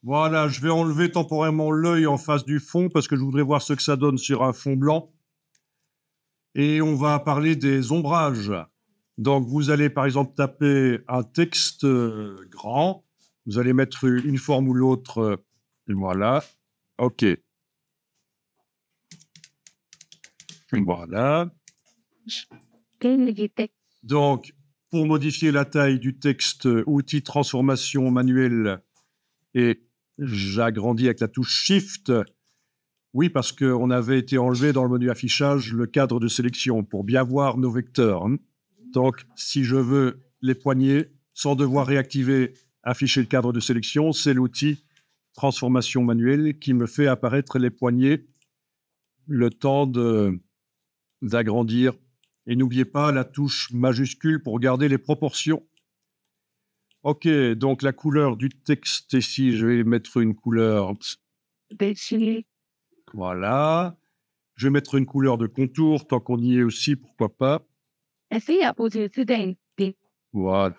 Voilà, je vais enlever temporairement l'œil en face du fond parce que je voudrais voir ce que ça donne sur un fond blanc. Et on va parler des ombrages. Donc, vous allez par exemple taper un texte grand. Vous allez mettre une forme ou l'autre. Voilà. OK. Voilà. Donc, pour modifier la taille du texte, outil transformation manuelle, et j'agrandis avec la touche Shift. Oui, parce qu'on avait été enlevé dans le menu affichage le cadre de sélection pour bien voir nos vecteurs. Donc, si je veux les poignées, sans devoir réactiver, afficher le cadre de sélection, c'est l'outil transformation manuelle qui me fait apparaître les poignées le temps d'agrandir. Et n'oubliez pas la touche majuscule pour garder les proportions. OK, donc la couleur du texte ici, je vais mettre une couleur. Voilà. Je vais mettre une couleur de contour, tant qu'on y est aussi, pourquoi pas. Voilà.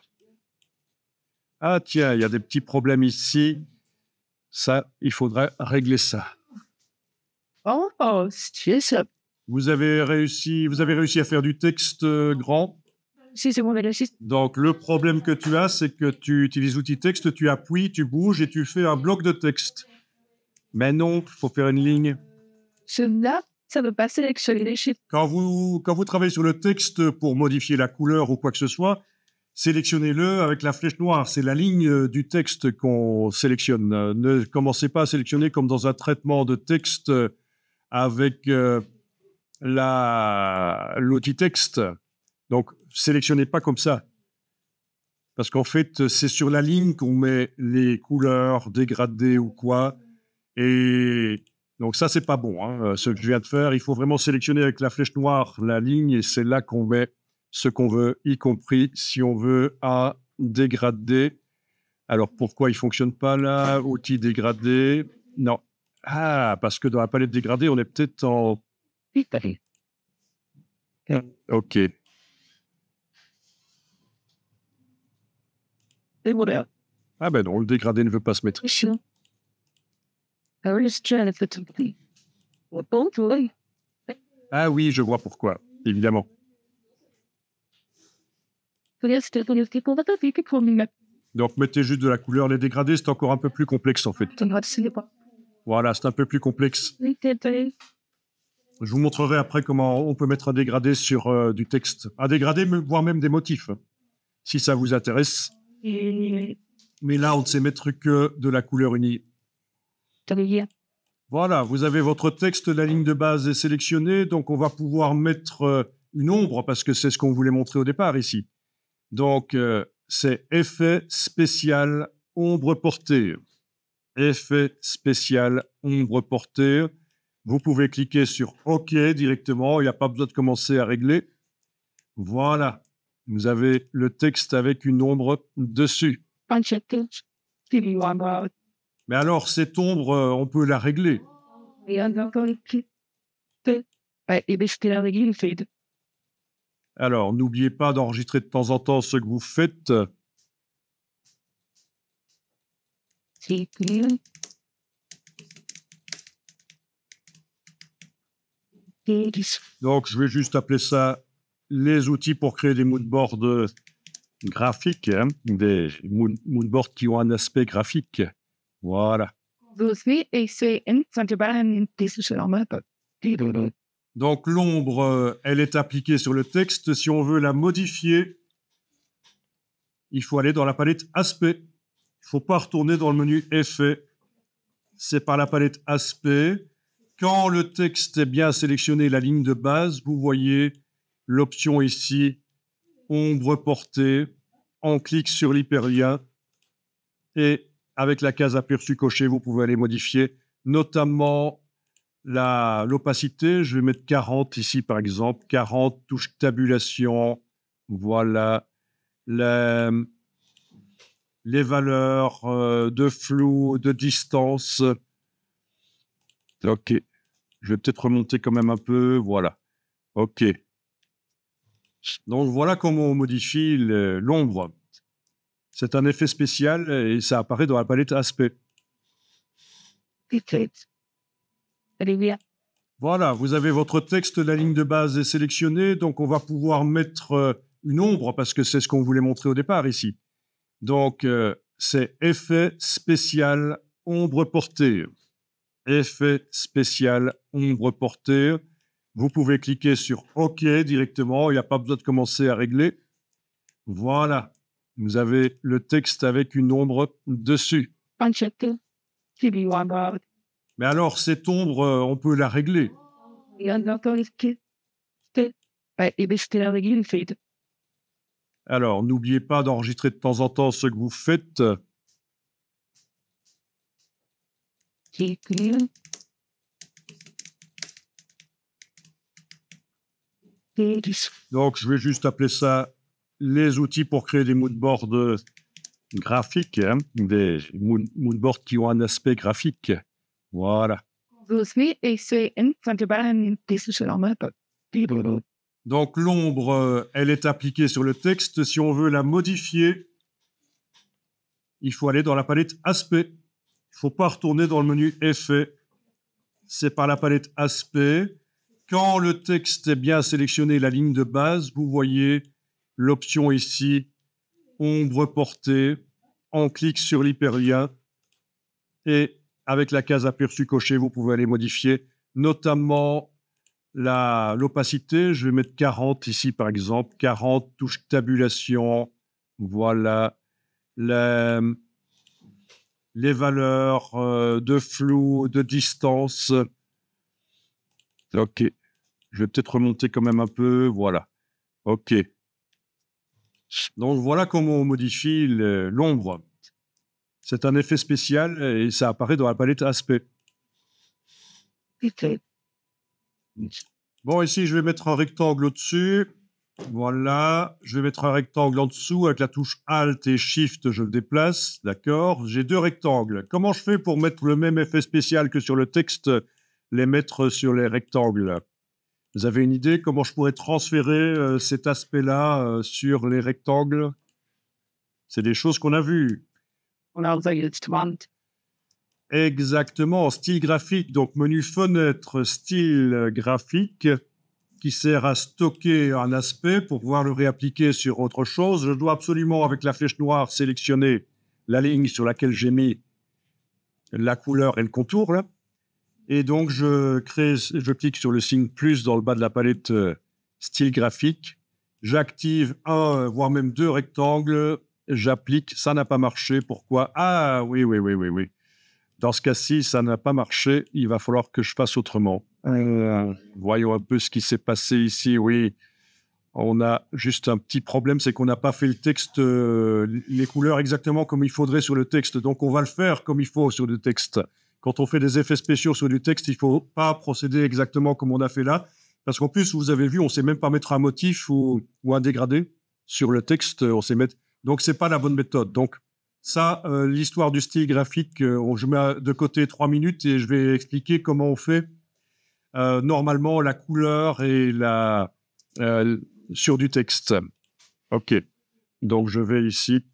Ah tiens, il y a des petits problèmes ici. Ça, il faudrait régler ça. Vous avez réussi à faire du texte grand? Donc, le problème que tu as, c'est que tu utilises l'outil texte, tu appuies, tu bouges et tu fais un bloc de texte. Mais non, il faut faire une ligne. Ça ne veut pas sélectionner les chiffres. Quand vous travaillez sur le texte pour modifier la couleur ou quoi que ce soit, sélectionnez-le avec la flèche noire. C'est la ligne du texte qu'on sélectionne. Ne commencez pas à sélectionner comme dans un traitement de texte avec l'outil texte. Donc, sélectionnez pas comme ça. Parce qu'en fait, c'est sur la ligne qu'on met les couleurs dégradées ou quoi. Et donc ça, c'est pas bon, hein, ce que je viens de faire. Il faut vraiment sélectionner avec la flèche noire la ligne et c'est là qu'on met ce qu'on veut, y compris si on veut un dégradé. Alors, pourquoi il fonctionne pas là? Outil dégradé. Non. Ah, parce que dans la palette dégradée, on est peut-être en... OK. Ah ben non, le dégradé ne veut pas se mettre. Ah oui, je vois pourquoi, évidemment. Donc, mettez juste de la couleur. Les dégradés, c'est encore un peu plus complexe, en fait. Voilà, c'est un peu plus complexe. Je vous montrerai après comment on peut mettre un dégradé sur du texte. Un dégradé, voire même des motifs, si ça vous intéresse. Mais là, on ne sait mettre que de la couleur unie. Voilà, vous avez votre texte, la ligne de base est sélectionnée, donc on va pouvoir mettre une ombre, parce que c'est ce qu'on voulait montrer au départ ici. Donc, c'est effet spécial ombre portée. Effet spécial ombre portée. Vous pouvez cliquer sur OK directement, il n'y a pas besoin de commencer à régler. Voilà, vous avez le texte avec une ombre dessus. Mais alors, cette ombre, on peut la régler. Alors, n'oubliez pas d'enregistrer de temps en temps ce que vous faites. Donc, je vais juste appeler ça les outils pour créer des moodboards graphiques, hein, des moodboards qui ont un aspect graphique. Voilà. Donc, l'ombre, elle est appliquée sur le texte. Si on veut la modifier, il faut aller dans la palette Aspect. Il ne faut pas retourner dans le menu Effet. C'est par la palette Aspect. Quand le texte est bien sélectionné, la ligne de base, vous voyez l'option ici, ombre portée. On clique sur l'hyperlien et avec la case aperçu cochée, vous pouvez aller modifier, notamment l'opacité. Je vais mettre 40 ici, par exemple. 40, touche tabulation. Voilà. Les valeurs de flou, de distance. OK. Je vais peut-être remonter quand même un peu. Voilà. OK. Donc, voilà comment on modifie l'ombre. C'est un effet spécial et ça apparaît dans la palette aspect. Allez, bien. Voilà, vous avez votre texte, la ligne de base est sélectionnée, donc on va pouvoir mettre une ombre parce que c'est ce qu'on voulait montrer au départ ici. Donc, c'est effet spécial ombre portée. Effet spécial ombre portée. Vous pouvez cliquer sur OK directement, il n'y a pas besoin de commencer à régler. Voilà, vous avez le texte avec une ombre dessus. Mais alors, cette ombre, on peut la régler. Alors, n'oubliez pas d'enregistrer de temps en temps ce que vous faites. Donc, je vais juste appeler ça les outils pour créer des moodboards graphiques, hein, des moodboards qui ont un aspect graphique. Voilà. Donc, l'ombre, elle est appliquée sur le texte. Si on veut la modifier, il faut aller dans la palette Aspect. Il ne faut pas retourner dans le menu Effet. C'est par la palette Aspect. Quand le texte est bien sélectionné, la ligne de base, vous voyez l'option ici, ombre portée. On clique sur l'hyperlien et avec la case aperçu cochée, vous pouvez aller modifier, notamment l'opacité. Je vais mettre 40 ici, par exemple. 40, touche tabulation. Voilà. Les valeurs de flou, de distance. OK. Je vais peut-être remonter quand même un peu. Voilà. OK. Donc, voilà comment on modifie l'ombre. C'est un effet spécial et ça apparaît dans la palette aspect. Bon, ici, je vais mettre un rectangle au-dessus. Voilà. Je vais mettre un rectangle en dessous. Avec la touche Alt et Shift, je le déplace. D'accord. J'ai deux rectangles. Comment je fais pour mettre le même effet spécial que sur le texte, les mettre sur les rectangles? Vous avez une idée comment je pourrais transférer cet aspect-là sur les rectangles? C'est des choses qu'on a vues. Exactement, style graphique, donc menu fenêtre, style graphique, qui sert à stocker un aspect pour pouvoir le réappliquer sur autre chose. Je dois absolument, avec la flèche noire, sélectionner la ligne sur laquelle j'ai mis la couleur et le contour, là. Et donc, je clique sur le signe plus dans le bas de la palette style graphique. J'active un, voire même deux rectangles. J'applique. Ça n'a pas marché. Pourquoi? Ah, oui. Dans ce cas-ci, ça n'a pas marché. Il va falloir que je fasse autrement. Voyons un peu ce qui s'est passé ici. Oui, on a juste un petit problème, c'est qu'on n'a pas fait le texte, les couleurs exactement comme il faudrait sur le texte. Donc, on va le faire comme il faut sur le texte. Quand on fait des effets spéciaux sur du texte, il ne faut pas procéder exactement comme on a fait là. Parce qu'en plus, vous avez vu, on ne sait même pas mettre un motif ou un dégradé sur le texte. On sait mettre... Donc, ce n'est pas la bonne méthode. Donc, ça, l'histoire du style graphique, je mets de côté 3 minutes et je vais expliquer comment on fait normalement la couleur et sur du texte. OK. Donc, je vais ici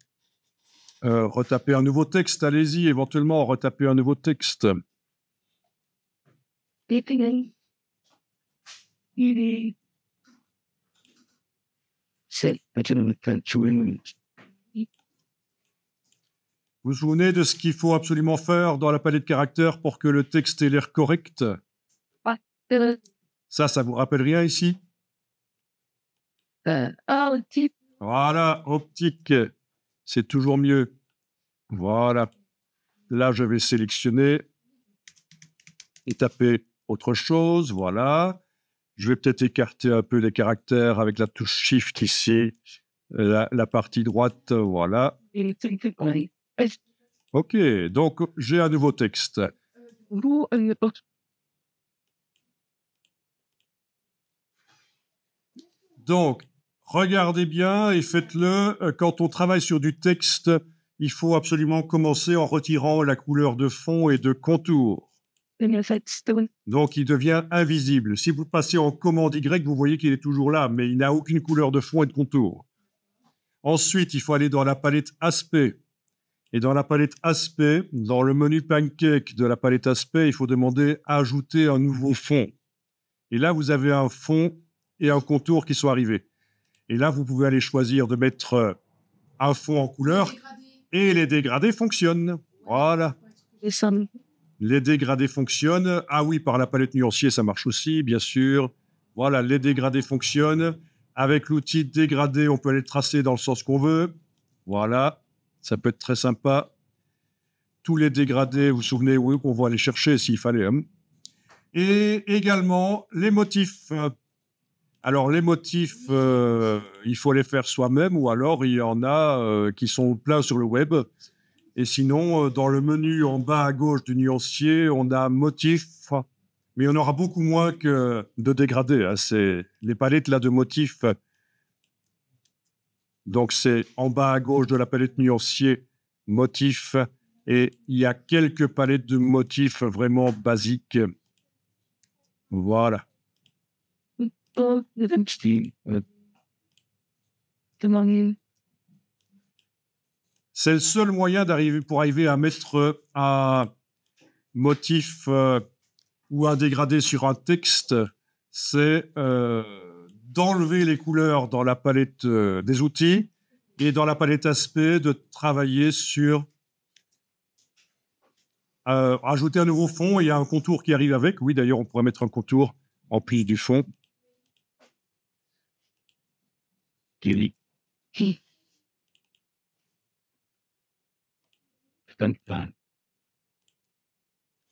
retaper un nouveau texte. Allez-y, éventuellement, retaper un nouveau texte. Vous vous souvenez de ce qu'il faut absolument faire dans la palette caractères pour que le texte ait l'air correct? Ça vous rappelle rien ici? Voilà, optique. C'est toujours mieux. Voilà. Là, je vais sélectionner et taper autre chose. Voilà. Je vais peut-être écarter un peu les caractères avec la touche Shift ici. La partie droite, voilà. OK, donc j'ai un nouveau texte. Donc, regardez bien et faites-le. Quand on travaille sur du texte, il faut absolument commencer en retirant la couleur de fond et de contour. Donc, il devient invisible. Si vous passez en commande Y, vous voyez qu'il est toujours là, mais il n'a aucune couleur de fond et de contour. Ensuite, il faut aller dans la palette aspect. Et dans la palette aspect, dans le menu pancake de la palette aspect, il faut demander ajouter un nouveau fond. Et là, vous avez un fond et un contour qui sont arrivés. Et là, vous pouvez aller choisir de mettre un fond en couleur et les dégradés fonctionnent. Voilà. Les dégradés fonctionnent. Ah oui, par la palette nuancier, ça marche aussi, bien sûr. Voilà, les dégradés fonctionnent. Avec l'outil dégradé, on peut les tracer dans le sens qu'on veut. Voilà, ça peut être très sympa. Tous les dégradés, vous vous souvenez, oui, qu'on va aller chercher s'il fallait. Hein. Et également, les motifs. Alors, les motifs, il faut les faire soi-même ou alors il y en a qui sont pleins sur le web. Et sinon, dans le menu en bas à gauche du nuancier, on a motifs, mais on aura beaucoup moins que de dégradés. Hein. C'est les palettes là de motifs. Donc, c'est en bas à gauche de la palette nuancier, motifs. Et il y a quelques palettes de motifs vraiment basiques. Voilà. C'est le seul moyen pour arriver à mettre un motif ou un dégradé sur un texte, c'est d'enlever les couleurs dans la palette des outils et dans la palette aspect de travailler sur ajouter un nouveau fond et il y a un contour qui arrive avec. Oui, d'ailleurs, on pourrait mettre un contour en plus du fond.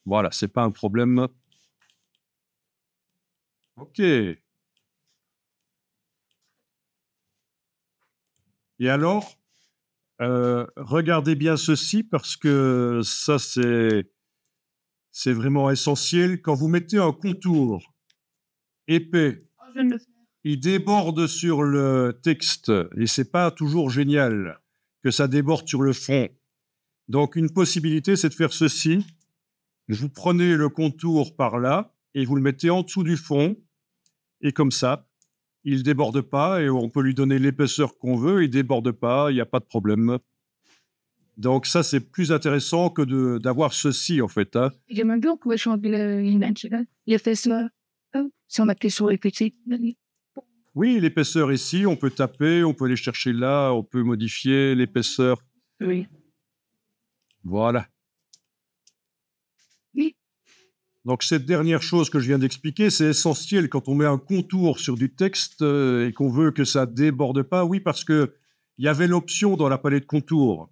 Voilà, c'est pas un problème. OK. Et alors, regardez bien ceci parce que ça, c'est vraiment essentiel. Quand vous mettez un contour épais, il déborde sur le texte et c'est pas toujours génial que ça déborde sur le fond. Donc, une possibilité, c'est de faire ceci. Vous prenez le contour par là et vous le mettez en dessous du fond. Et comme ça, il ne déborde pas et on peut lui donner l'épaisseur qu'on veut. Il ne déborde pas, il n'y a pas de problème. Donc ça, c'est plus intéressant que d'avoir ceci, en fait. Hein. J'aimerais bien qu'on changer l'épaisseur. Si on appuie sur les petits. Oui, l'épaisseur ici, on peut taper, on peut aller chercher là, on peut modifier l'épaisseur. Oui. Voilà. Oui. Donc, cette dernière chose que je viens d'expliquer, c'est essentiel quand on met un contour sur du texte et qu'on veut que ça déborde pas. Oui, parce que il y avait l'option dans la palette contour.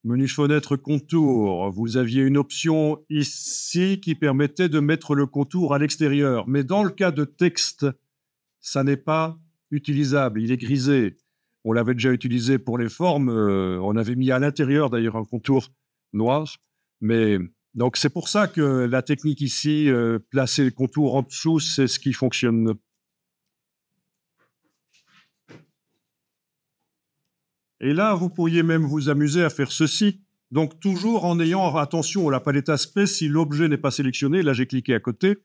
Menu fenêtre contour. Vous aviez une option ici qui permettait de mettre le contour à l'extérieur. Mais dans le cas de texte, ça n'est pas utilisable. Il est grisé. On l'avait déjà utilisé pour les formes. On avait mis à l'intérieur d'ailleurs un contour noir. Mais donc, c'est pour ça que la technique ici, placer le contour en dessous, c'est ce qui fonctionne. Et là, vous pourriez même vous amuser à faire ceci. Donc, toujours en ayant attention à la palette aspect, si l'objet n'est pas sélectionné, là, j'ai cliqué à côté,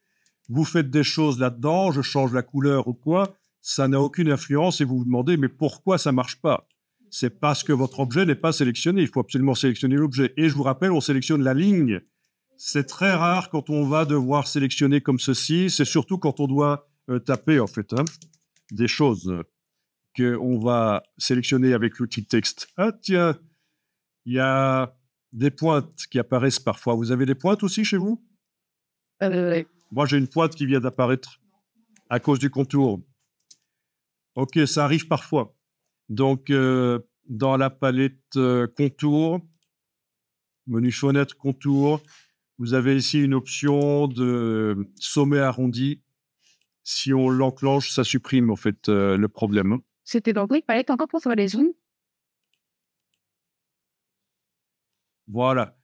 vous faites des choses là-dedans, je change la couleur ou quoi, ça n'a aucune influence et vous vous demandez, mais pourquoi ça ne marche pas? C'est parce que votre objet n'est pas sélectionné. Il faut absolument sélectionner l'objet. Et je vous rappelle, on sélectionne la ligne. C'est très rare quand on va devoir sélectionner comme ceci. C'est surtout quand on doit taper, en fait, hein, des choses qu'on va sélectionner avec l'outil de texte. Ah, tiens, il y a des pointes qui apparaissent parfois. Vous avez des pointes aussi chez vous? Moi, j'ai une pointe qui vient d'apparaître à cause du contour. OK, ça arrive parfois. Donc, dans la palette contour, menu fenêtre contour, vous avez ici une option de sommet arrondi. Si on l'enclenche, ça supprime en fait le problème. C'était donc oui, il fallait encore pour faire les zooms. Voilà.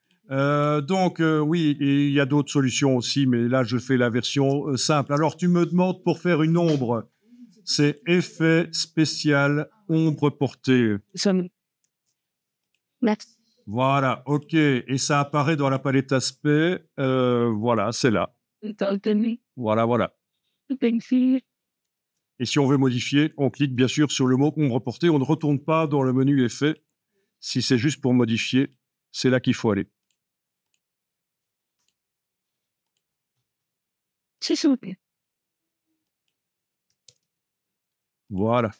Donc, oui, et il y a d'autres solutions aussi, mais là, je fais la version simple. Alors, tu me demandes pour faire une ombre, c'est effet spécial ombre portée. Merci. Voilà, OK. Et ça apparaît dans la palette aspect. Voilà, c'est là. Voilà, voilà. Et si on veut modifier, on clique bien sûr sur le mot « reporter ». On ne retourne pas dans le menu « Effets ». Si c'est juste pour modifier, c'est là qu'il faut aller. C'est super. Voilà.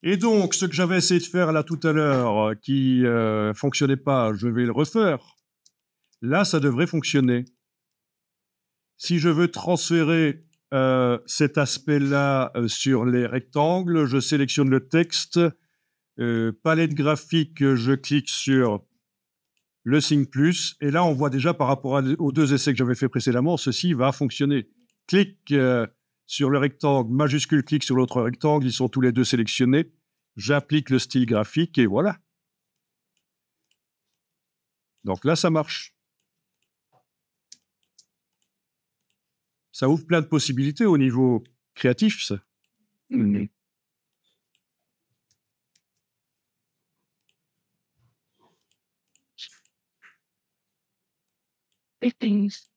Et donc, ce que j'avais essayé de faire là tout à l'heure, qui fonctionnait pas, je vais le refaire. Là, ça devrait fonctionner. Si je veux transférer cet aspect-là sur les rectangles, je sélectionne le texte, palette graphique, je clique sur le signe plus, et là, on voit déjà par rapport aux deux essais que j'avais fait précédemment, ceci va fonctionner. Clique sur le rectangle, majuscule, clique sur l'autre rectangle, ils sont tous les deux sélectionnés. J'applique le style graphique et voilà. Donc là, ça marche. Ça ouvre plein de possibilités au niveau créatif, ça. Mmh. Big things.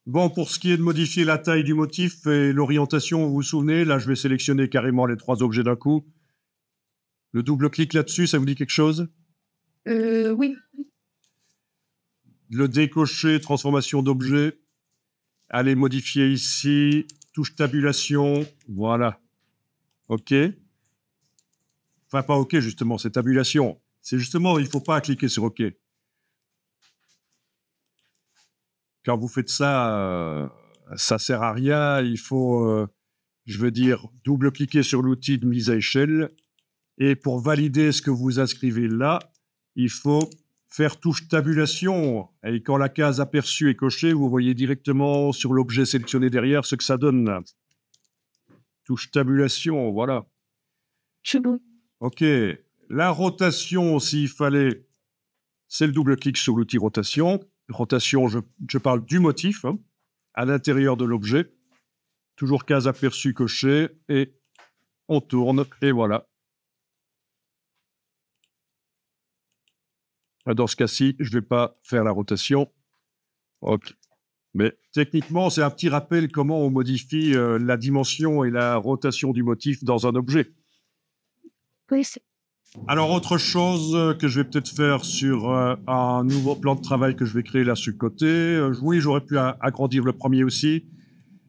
Bon, pour ce qui est de modifier la taille du motif et l'orientation, vous vous souvenez, là, je vais sélectionner carrément les trois objets d'un coup. Le double-clic là-dessus, ça vous dit quelque chose? Oui. Le décocher, transformation d'objet. Allez, modifier ici, touche tabulation, voilà. OK. Enfin, pas OK, justement, c'est tabulation. C'est justement, il ne faut pas cliquer sur OK. Quand vous faites ça, ça sert à rien. Il faut, je veux dire, double-cliquer sur l'outil de mise à échelle. Et pour valider ce que vous inscrivez là, il faut faire touche tabulation. Et quand la case aperçue est cochée, vous voyez directement sur l'objet sélectionné derrière ce que ça donne. Touche tabulation, voilà. C'est bon. OK. La rotation, s'il fallait, c'est le double-clic sur l'outil rotation. Rotation, je parle du motif, hein, à l'intérieur de l'objet. Toujours case aperçue cochée, et on tourne, et voilà. Dans ce cas-ci, je ne vais pas faire la rotation. OK. Mais techniquement, c'est un petit rappel comment on modifie la dimension et la rotation du motif dans un objet. Oui, c'est... Alors, autre chose que je vais peut-être faire sur un nouveau plan de travail que je vais créer là sur le côté. Oui, j'aurais pu agrandir le premier aussi.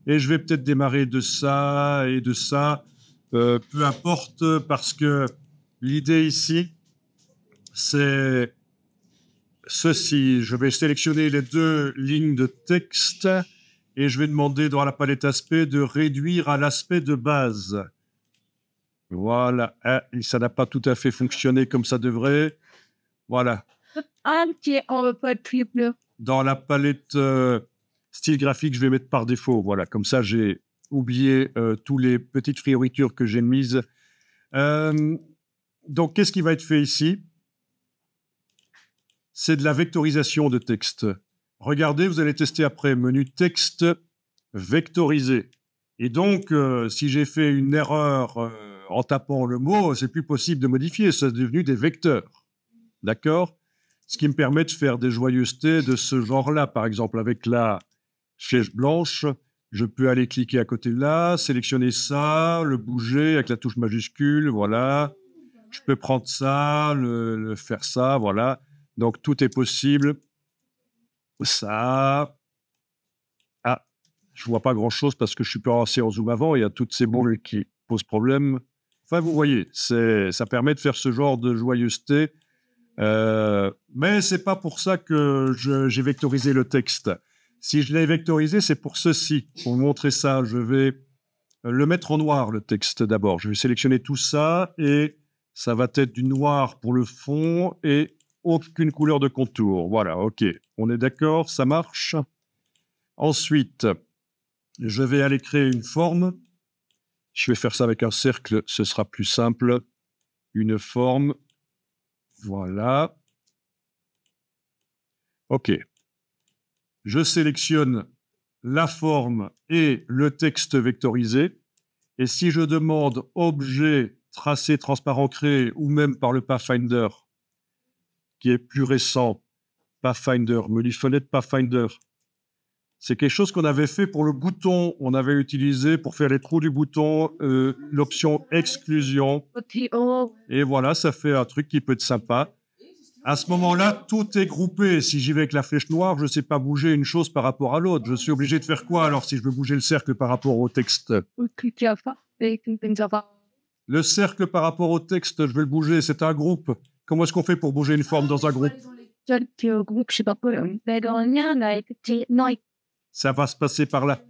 Et je vais peut-être démarrer de ça et de ça. Peu importe, parce que l'idée ici, c'est ceci. Je vais sélectionner les deux lignes de texte et je vais demander dans la palette aspect de réduire à l'aspect de base. Voilà. Ah, ça n'a pas tout à fait fonctionné comme ça devrait. Voilà. Un petit en pas triple. Dans la palette style graphique, je vais mettre par défaut. Voilà. Comme ça, j'ai oublié toutes les petites fioritures que j'ai mises. Donc, qu'est-ce qui va être fait ici? C'est de la vectorisation de texte. Regardez, vous allez tester après. Menu texte vectorisé. Et donc, si j'ai fait une erreur en tapant le mot, c'est plus possible de modifier. C'est devenu des vecteurs. D'accord? Ce qui me permet de faire des joyeusetés de ce genre-là. Par exemple, avec la flèche blanche, je peux aller cliquer à côté de là, sélectionner ça, le bouger avec la touche majuscule, voilà. Je peux prendre ça, le faire ça, voilà. Donc, tout est possible. Ça. Ah, je vois pas grand-chose parce que je suis pas assez en zoom avant. Il y a toutes ces boules qui posent problème. Enfin, vous voyez, ça permet de faire ce genre de joyeuseté. Mais c'est pas pour ça que j'ai vectorisé le texte. Si je l'ai vectorisé, c'est pour ceci. Pour vous montrer ça, je vais le mettre en noir, le texte d'abord. Je vais sélectionner tout ça et ça va être du noir pour le fond et aucune couleur de contour. Voilà, OK. On est d'accord, ça marche. Ensuite, je vais aller créer une forme. Je vais faire ça avec un cercle, ce sera plus simple. Une forme. Voilà. OK. Je sélectionne la forme et le texte vectorisé. Et si je demande objet, tracé, transparent, créé, ou même par le Pathfinder, qui est plus récent, Pathfinder, menu fenêtre Pathfinder. C'est quelque chose qu'on avait fait pour le bouton. On avait utilisé pour faire les trous du bouton l'option exclusion. Et voilà, ça fait un truc qui peut être sympa. À ce moment-là, tout est groupé. Si j'y vais avec la flèche noire, je ne sais pas bouger une chose par rapport à l'autre. Je suis obligé de faire quoi alors si je veux bouger le cercle par rapport au texte? Le cercle par rapport au texte, je vais le bouger, c'est un groupe. Comment est-ce qu'on fait pour bouger une forme dans un groupe? Ça va se passer par là.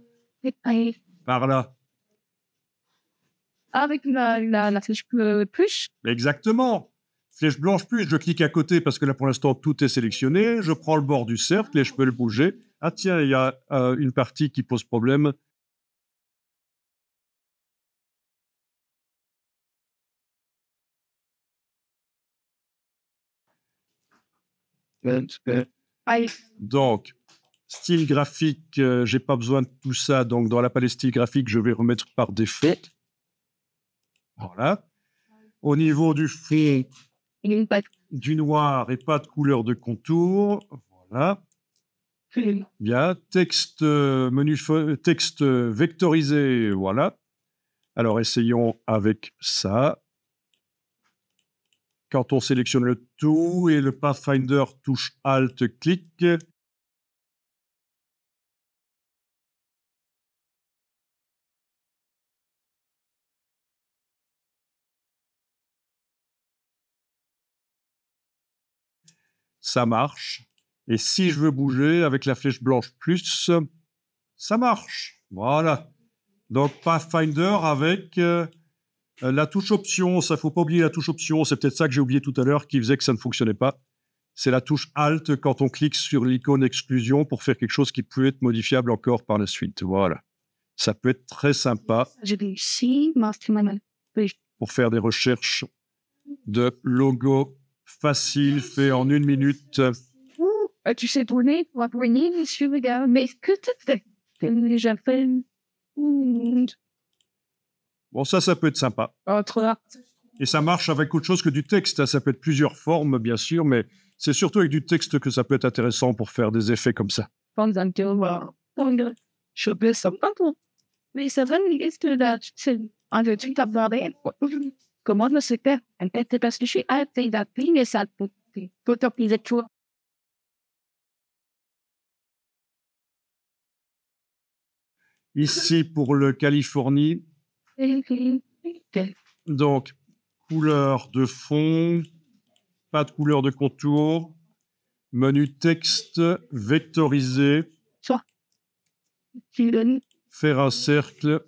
Par là. Avec la flèche plus. Exactement. Flèche blanche plus, je clique à côté parce que là pour l'instant tout est sélectionné. Je prends le bord du cercle et je peux le bouger. Ah tiens, il y a une partie qui pose problème. Donc, style graphique, j'ai pas besoin de tout ça. Donc, dans la palette style graphique, je vais remettre par défaut. Voilà. Au niveau du fond, du noir et pas de couleur de contour. Voilà. Bien. Texte, texte vectorisé. Voilà. Alors, essayons avec ça. Quand on sélectionne le tout et le Pathfinder touche Alt-clic, ça marche. Et si je veux bouger avec la flèche blanche plus, ça marche. Voilà. Donc, Pathfinder avec la touche option. Ça, faut pas oublier la touche option. C'est peut-être ça que j'ai oublié tout à l'heure qui faisait que ça ne fonctionnait pas. C'est la touche Alt quand on clique sur l'icône exclusion pour faire quelque chose qui peut être modifiable encore par la suite. Voilà. Ça peut être très sympa pour faire des recherches de logos faciles faits en 1 minute. Tu sais tourner pour apprendre, mais ce que tu fais, déjà fait. Bon, ça peut être sympa. Et ça marche avec autre chose que du texte. Ça peut être plusieurs formes, bien sûr, mais c'est surtout avec du texte que ça peut être intéressant pour faire des effets comme ça. Je peux ça pas trop. Mais ça va, c'est un de trucs à parler. Comment le se fait? Parce que je suis assez d'active et ça peut appliquer tout. Ici, pour le Californie, donc, couleur de fond, pas de couleur de contour, menu texte vectorisé, faire un cercle,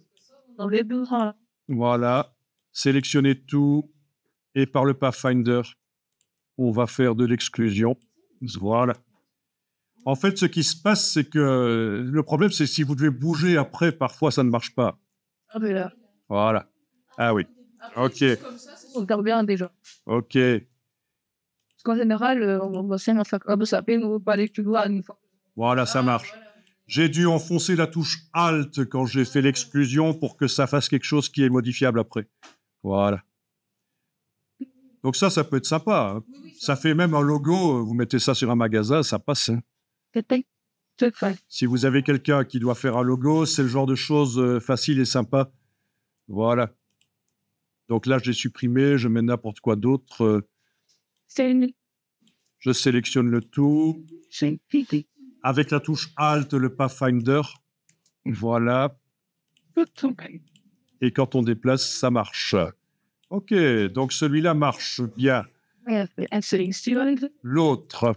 voilà, sélectionner tout, et par le Pathfinder, on va faire de l'exclusion, voilà. En fait, ce qui se passe, c'est que le problème, c'est si vous devez bouger après, parfois, ça ne marche pas. Voilà. Ah oui. OK. On regarde bien déjà. OK. Parce qu'en général, on va s'appeler, on va pas aller plus loin. Voilà, ça marche. J'ai dû enfoncer la touche Alt quand j'ai fait l'exclusion pour que ça fasse quelque chose qui est modifiable après. Voilà. Donc ça peut être sympa. Hein. Ça fait même un logo. Vous mettez ça sur un magasin, ça passe. Hein. Si vous avez quelqu'un qui doit faire un logo, c'est le genre de choses faciles et sympas. Voilà. Donc là, j'ai supprimé, je mets n'importe quoi d'autre. Je sélectionne le tout. Avec la touche Alt, le Pathfinder. Voilà. Et quand on déplace, ça marche. OK, donc celui-là marche bien. L'autre.